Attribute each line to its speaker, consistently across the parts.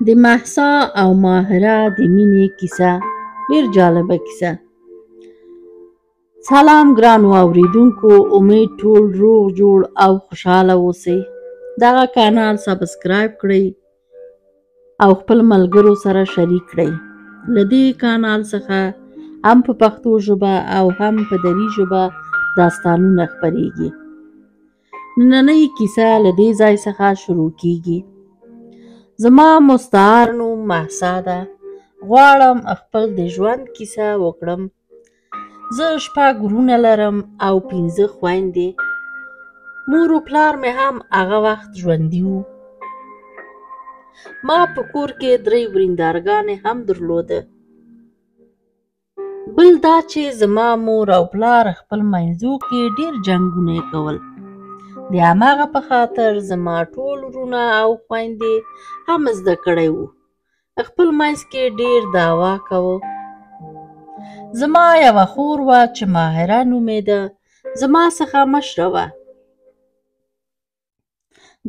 Speaker 1: د مهسا او ماهره د مینې کیسه ډېر جالبه کیسه. سلام ګرانو اوریدونکو، امید ټول روغ جوړ او خوشحاله اوسئ. دغه کانال سبسکرایب کړئ او خپل ملګرو سره شریک کړئ. له دې کانال څخه هم په پښتو ژبه او هم په دري ژبه داستانونه خپریږي. نننۍ کیسه له دې ځای څخه شروع کیږي. زما مستعار نوم مهسا ده. غواړم خپل د ژوند کیسه وکړم. زه 6 ورونه لرم او 15 خویندې. مور و پلار مې هم هغه وخت ژوندي وو. ما په کور کې 3 وریندارګانې هم درلوده. بل دا چې زما مور او پلار خپل منځو کې ډېر جنګونه کول. د هماغه په خاطر زما ټول ورونه او خویندې هم زده کړی وو. خپل منځ کې ډېر دعوا کوو. زما یوه خور وه چې ماهره نومېده، زما څخه مشره وه.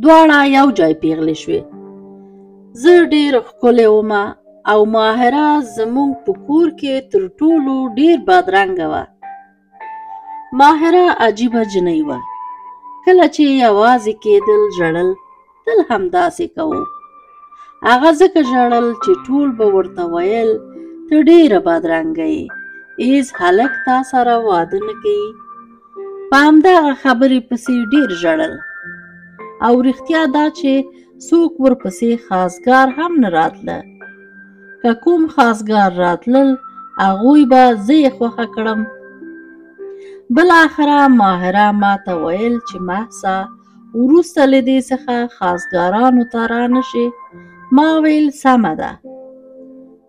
Speaker 1: دواړه یو ځای پیغلې شوې. زه ډېر ښکلې ومه او ماهره زموږ په کور کې تر ټولو ډېر بدرنګه وه. ماهره عجیبه جنۍ وه. کله چې یوازې کېدل ژړل، تل همداسې کوو. هغه ځکه ژړل چې ټول به ورته ویل ته ډېره بدرنګه یې، هېڅ هلک تا سره واده نه کوي. په همدغه خبرې پسې ډېر ژړل. او رښتیا دا چې څوک ورپسې خاصګار هم نه راتله. که کوم خاصګار راتلل، هغوی به زه یې خوښه کړم. بالاخره ماهره ماته ویل چې مهسا وروسته له دې څخه خاصګارانو ته رانشې. ما ویل سمه ده،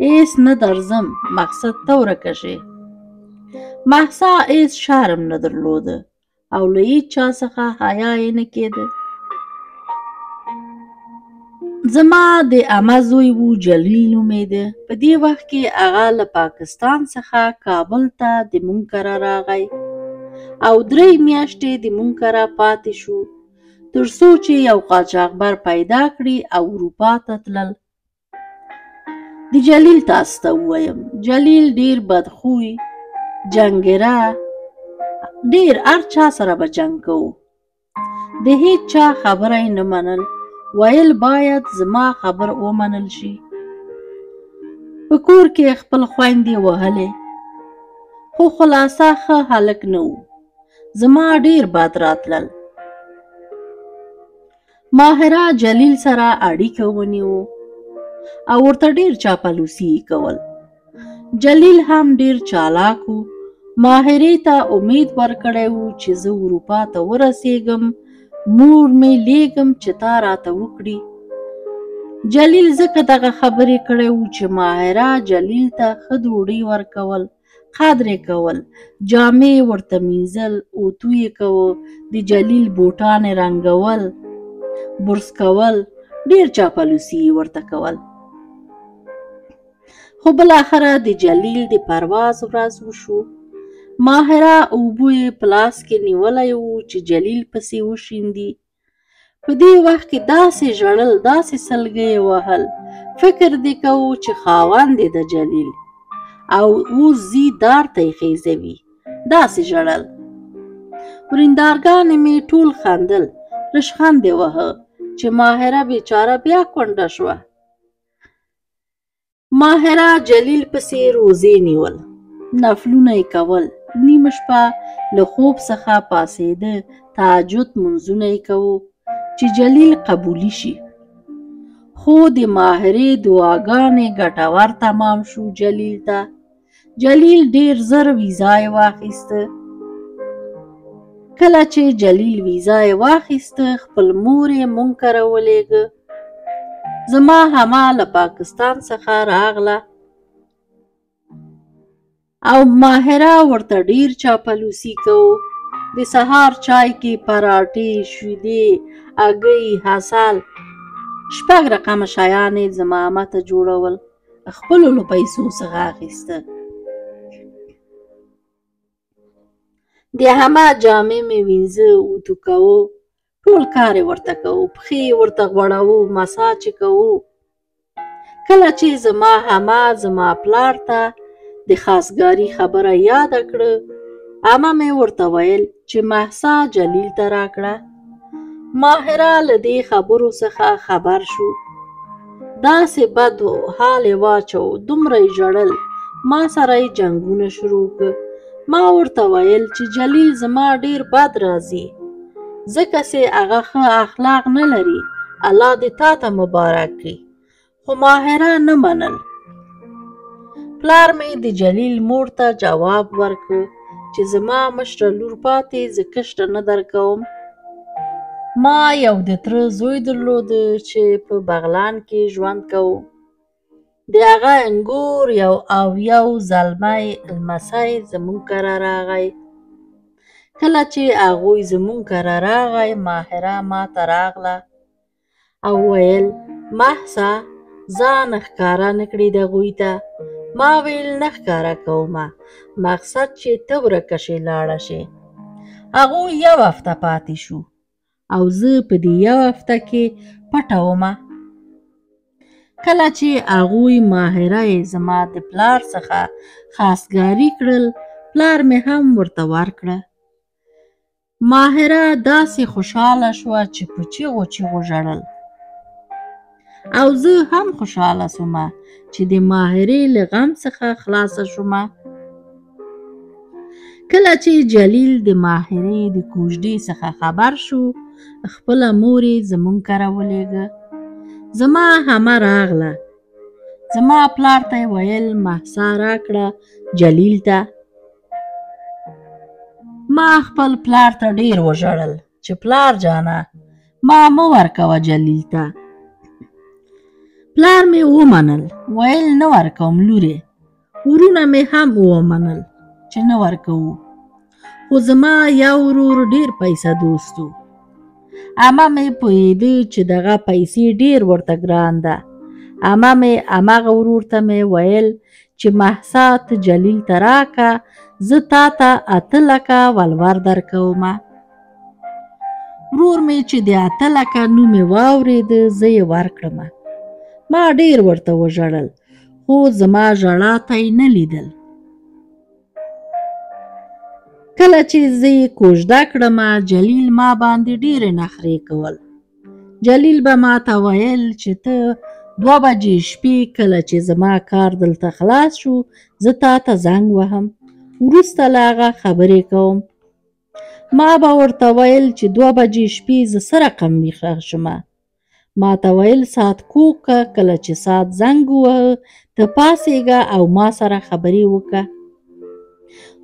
Speaker 1: هېڅ نه درځم، مقصد ته ورکه شې. مهسا هېڅ شرم نه درلوده او له هېچا څخه حیا یې نه کېده. زما د عمه زوی و، جلیل نومېده. په دې وخت کې هغه له پاکستان څخه کابل ته د مونږ کره راغی او 3 میاشتې د مونږ کره پاتې شو تر څو چې یو قاچاقبر پیدا کړي او اروپا ته تلل. د جلیل تاسو ته ووایم، جلیل ډېر بدخوی، جنګیره، ډېر هر چا سره به جنګ کوو. د هېچ چا خبره یې نه منل. ویل باید زما خبر ومنل شي. په کور کې خپل خویندې وهلې، خو خلاصه ښه هلک نه و. زما ډېر بد راتلل. ماهره جلیل سره اړیکه ونیو او ورته ډېر چاپلوسي یې کول. جلیل هم ډېر چالاک و. ماهرې ته امید ورکړی و چې زه اروپا ته ورسېږم، مور مې لیږم چې تا راته وکړي. جلیل ځکه دغه خبرې کړی و چې ماهره جلیل ته ښه ډوډۍ ورکول، قدر یې کول، جامې ورته مینځل، اوتو یې کوه، د جلیل بوټان یې رنګول، برس کول، ډېر چاپلوسي یې ورته کول. خو بالاخره د جلیل د پرواز ورځ وشو. ماهره اوبو یې په لاس کې نیولی و چې جلیل پسې وشیندي. په دې وخت کې داسې ژړل، داسې سلګۍ یې وهل، فکر دې کوو چې خاوند یې د جلیل او اوس ځي دار ته یې خېژوي. داسې ژړل. وریندارګانې مې ټول خندل، ریشخند یې وهه چې ماهره بیچاره بیا کونډه شوه. ماهره جلیل پسې روزې نیول، نفلونه یې کول، نیمه شپه له خوب څخه پاڅېده، تهجد منځونه یې کوو چې جلیل قبولي شي. خو د ماهرې دعاګانې ګټور تمام شو جلیل ته. جلیل ډېر زر ویزا یې واخیسته. کله چې جلیل ویزا یې واخیسته، خپل مور یې مونږ کره ولېږه. زما همه له پاکستان څخه راغله او ماهره ورته ډېر چاپلوسي کوو. د سهار چای کې پراټې، شیدې، هګۍ، حاصل، 6 رقمه شیان یې زما عمه ته جوړول. خپلو له پیسو څخه اخیسته. د عمه جامې مې وینځه، اوتو کوو، ټول کار یې ورته کوو، پښې یې ورته غوړوو، مساج یې کوو. کله چې زما حما زما پلار ته د خاصګاري خبره یاده کړه، عمه مې ورته ویل چې مهسا جلیل ته راکړه. ماهره له دې خبرو څخه خبر شو. داسې بد حال یې واچو، دومره یې ژړل. ما سره یې جنګونه شروع کړ. ما ورته ویل چې جلیل زما ډېر بد راځي، ځکه چې هغه ښه اخلاق نه لري. الله دې تا ته مبارک کړي. خو ماهره نه منل. پلار مې د جلیل مور ته جواب ورکړ چې زما مشره لور پاتې، زه کشته نه درکوم. ما یو د تره زوی درلود چې په بغلان کې ژوند کوو. د هغه انګور یو زلمی لمسی زموږ کره راغی. کله چې هغوی زموږ کره راغی، ماهره ما ته راغله او ویل مهسا ځان ښکاره نه کړي دغوی ته. ما ویل نه ښکاره کومه، مقصد چې ته ورکه شې لاړه شې. هغوی یو هفته پاتې شو او زه په دې یو هفته کې پټه ومه. کله چې هغوی ماهره یې زما د پلار څخه خاصګاري کړل، پلار مې هم ورته ورکړه. ماهره داسې خوشحاله شوه چې په چیغو چیغو ژړل. او زه هم خوشحاله شومه چې د ماهرې له غم څخه خلاصه شومه. کله چې جلیل د ماهرې د کوژدې څخه خبر شو، خپله مور یې زموږ کره ولېږه. زما حمه راغله. زما پلار ته یې ویل مهسا راکړه جلیل ته. ما خپل پلار ته ډېر وژړل چې پلار جانه ما مه ورکوه جلیل ته. پلار مې ومنل، ویل نه ورکوم لورې. ورونه مې هم ومنل چې نه ورکوو. خو زما یو ورور ډېر پیسه دوست و. عمه مې پوهېده چې دغه پیسې ډېر ورته ګران ده. عمه مې همغه ورور ته مې ویل چې مهسا ته جلیل ته راکه، زه تا ته 8 لکه ولور درکومه. ورور مې چې د 8 لکه نوم یې واورېده، زه یې ورکړمه. ما ډېر ورته وژړل، خو زما ژړا ته یې نه لیدل. کله چې زه یې کوژده کړمه، جلیل ما باندې ډېرې نخرې کول. جلیل به ما ته ویل چې ته 2 بجې شپې کله چې زما کار دلته خلاص شو، زه تا ته زنګ وهم، وروسته له هغه خبرې کوم. ما به ورته ویل چې 2 بجې شپې زه څه رقم ویښه شمه. ما ته ویل ساعت کوږ که، کله چې ساعت زنګ ووهه ته پاڅېږه او ما سره خبرې وکړه.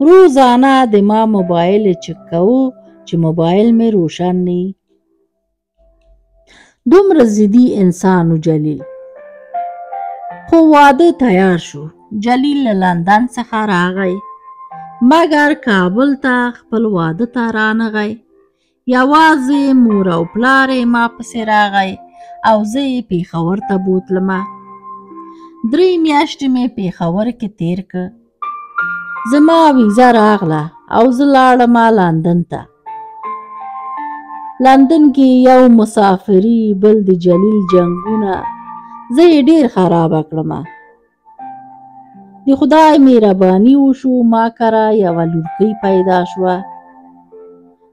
Speaker 1: روزانه د ما موبایل چک کوو چې موبایل مې روشن نه وي. دومره ضدي انسان و جلیل. خو واده تیار شو. جلیل له لندن څخه راغی، مګر کابل ته خپل واده ته رانغی. یوازې مور او پلار یې ما پسې راغی او زه یې پېښور ته بوتلمه. 3 میاشتې مې پېښور کې تېر کړ. زما ویزه راغله او زه لاړمه لندن ته. لندن کې یو مسافري، بل د جلیل جنګونه، زه یې ډېر خرابه کړمه. د خدای مهرباني وشو، ما کره یوه لورکۍ پیدا شوه.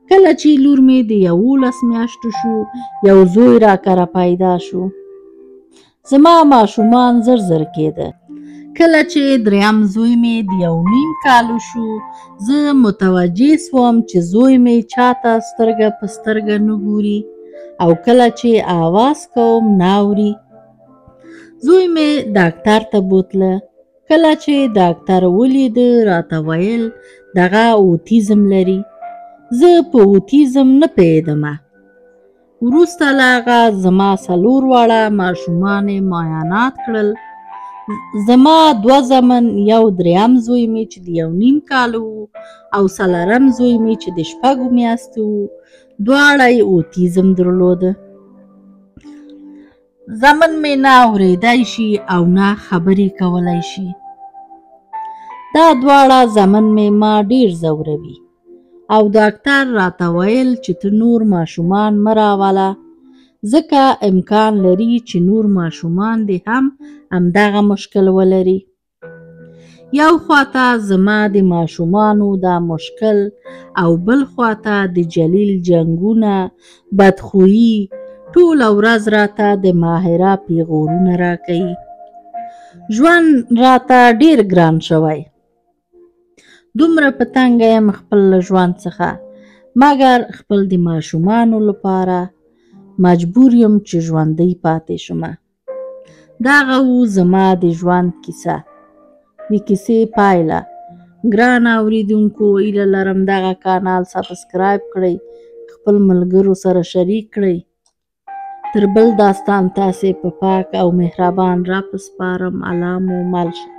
Speaker 1: کله چې لور مې د 11 میاشتو شو، یو زوی را کره پیدا شو. زما ماشومان زر زر کېده. کله چې 3م زوی مې د 1.5 کالو شو، زه متوجه سوم چې زوی مې چاته سترګه په سترګه نه ګوري او کله چې آواز کوم نه اوري. زوی مې ډاکټر ته بوتله. کله چې ډاکټر ولیده، راته ویل دغه اوتیزم لري. زه په اوتیزم نه پوهېدمه. وروسته له هغه زما 4 واړه ماشومان یې معاینات کړل. زما 2 زامن، یو 3م زوی مې چې د 1.5 کالو و او 4م زوی مې چې د 6 میاشتو و، دواړه یې اوتیزم درلوده. زامن مې نه اورېدی شي او نه خبرې کولی شي. دا دواړه زامن مې ما ډېر ځوروي او ډاکټر راته ویل چې ته نور ماشومان مه راوله، ځکه امکان لري چې نور ماشومان دې هم همدغه مشکل ولري. یو خواته زما د ماشومانو دا مشکل او بل خواته د جلیل جنګونه، بدخویي، ټوله ورځ راته د ماهره پیغورونه راکوي. ژوند راته ډېر ګران شوی. دومره په تنګه یم خپل له ژوند څخه، مګر خپل د ماشومانو لپاره مجبور یم چې ژوندی پاتې شمه. دغه و زما د ژوند کیسه. د کیسې پایله. ګران اوریدونکو، هیله لرم دغه کانال سبسکرایب کړئ، خپل ملګرو سره شریک کړئ. تر بل داستان تاسې په پاک او مهربان رب سپارم. الله مو مل شه.